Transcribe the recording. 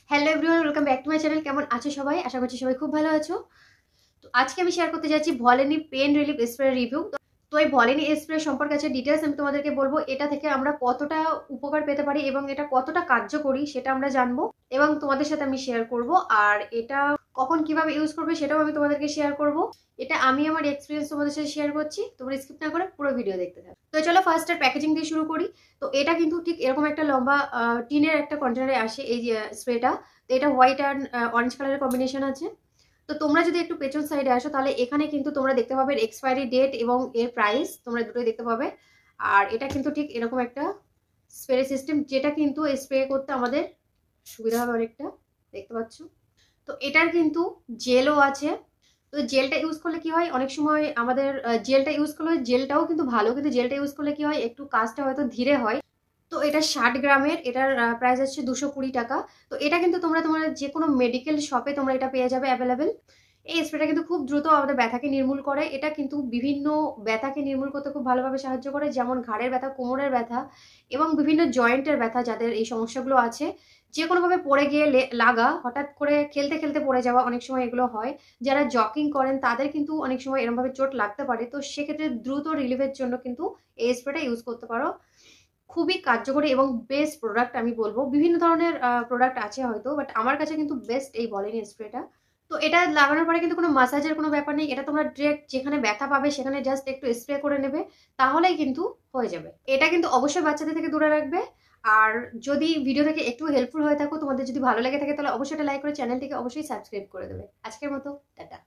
Hello everyone, welcome back to my channel. কেমন আছো সবাই? আশা করছি সবাই খুব ভালো আছো। তো আজকে আমি শেয়ার করতে যাচ্ছি Volini pain relief spray review. তো এই ভলিনি স্প্রে সম্পর্কে আছে ডিটেলস আমি তোমাদেরকে বলবো। এটা থেকে আমরা কতটা উপকার পেতে পারি এবং এটা কতটা কার্যকরী সেটা আমরা জানবো এবং তোমাদের সাথে আমি শেয়ার করব। আর এটা কখন কিভাবে ইউজ করবে সেটাও আমি তোমাদেরকে শেয়ার করব। এটা আমি আমার এক্সপিরিয়েন্স তোমাদের সাথে শেয়ার করছি, তোমরা স্কিপ না করে পুরো ভিডিও দেখতে থাকো। তো চলো ফার্স্ট এর প্যাকেজিং দিয়ে শুরু করি। তো এটা কিন্তু ঠিক এরকম একটা লম্বা টিনের একটা কন্টেনারে আসে এই যে স্প্রেটা। তো এটা হোয়াইট আর অরেঞ্জ কালারের কম্বিনেশন আছে। তো তোমরা যদি একটু পেছন সাইডে আসো তাহলে এখানে কিন্তু তোমরা দেখতে পাবে এক্সপায়ারি ডেট এবং এর প্রাইস, তোমরা দুটোই দেখতে পাবে। আর এটা কিন্তু ঠিক এরকম একটা স্প্রে সিস্টেম, যেটা কিন্তু স্প্রে করতে আমাদের সুবিধা হবে অনেকটা, দেখতে পাচ্ছ। তো এটার কিন্তু জেলও আছে। তো জেলটা ইউজ করলে কি হয়, অনেক সময় আমাদের জেলটা ইউজ করলে জেলটাও কিন্তু ভালো, কিন্তু জেলটা ইউজ করলে কি হয় একটু কাজটা হয়তো ধীরে হয়। তো এটা 60 গ্রামের, এটার প্রাইস হচ্ছে 220 টাকা। তো এটা কিন্তু তোমরা তোমার যে কোনো মেডিকেল শপে তোমরা এটা পেয়ে যাবে অ্যাভেলেবেল। এই স্প্রেটা কিন্তু খুব দ্রুত আমাদের ব্যথাকে নির্মূল করে। এটা কিন্তু বিভিন্ন ব্যথাকে নির্মূল করতে খুব ভালোভাবে সাহায্য করে, যেমন ঘাড়ের ব্যথা, কোমরের ব্যথা এবং বিভিন্ন জয়েন্টের ব্যথা। যাদের এই সমস্যাগুলো আছে, যে কোনোভাবে পড়ে গিয়ে লাগা, হঠাৎ করে খেলতে খেলতে পড়ে যাওয়া, অনেক সময় এগুলো হয়। যারা জকিং করেন তাদের কিন্তু অনেক সময় এরকমভাবে চোট লাগতে পারে। তো সেক্ষেত্রে দ্রুত রিলিফের জন্য কিন্তু এই স্প্রেটা ইউজ করতে পারো। খুবই কার্যকরী এবং বেস্ট প্রোডাক্ট আমি বলবো। বিভিন্ন ধরনের প্রোডাক্ট আছে হয়তো, বাট আমার কাছে কিন্তু বেস্ট এই ভলিনি স্প্রেটা। তো এটা লাগানোর পরে কিন্তু কোনো মাসাজের কোনো ব্যাপার নেই। এটা তোমরা ডিরেক্ট যেখানে ব্যথা পাবে সেখানে জাস্ট একটু স্প্রে করে নেবে, তাহলেই কিন্তু হয়ে যাবে। এটা কিন্তু অবশ্যই বাচ্চাদের থেকে দূরে রাখবে। আর যদি ভিডিও থেকে একটু হেল্পফুল হয়ে থাকো, তোমাদের যদি ভালো লেগে থাকে, তাহলে অবশ্যই একটা লাইক করে চ্যানেলটিকে অবশ্যই সাবস্ক্রাইব করে দেবে। আজকের মতো টাটা।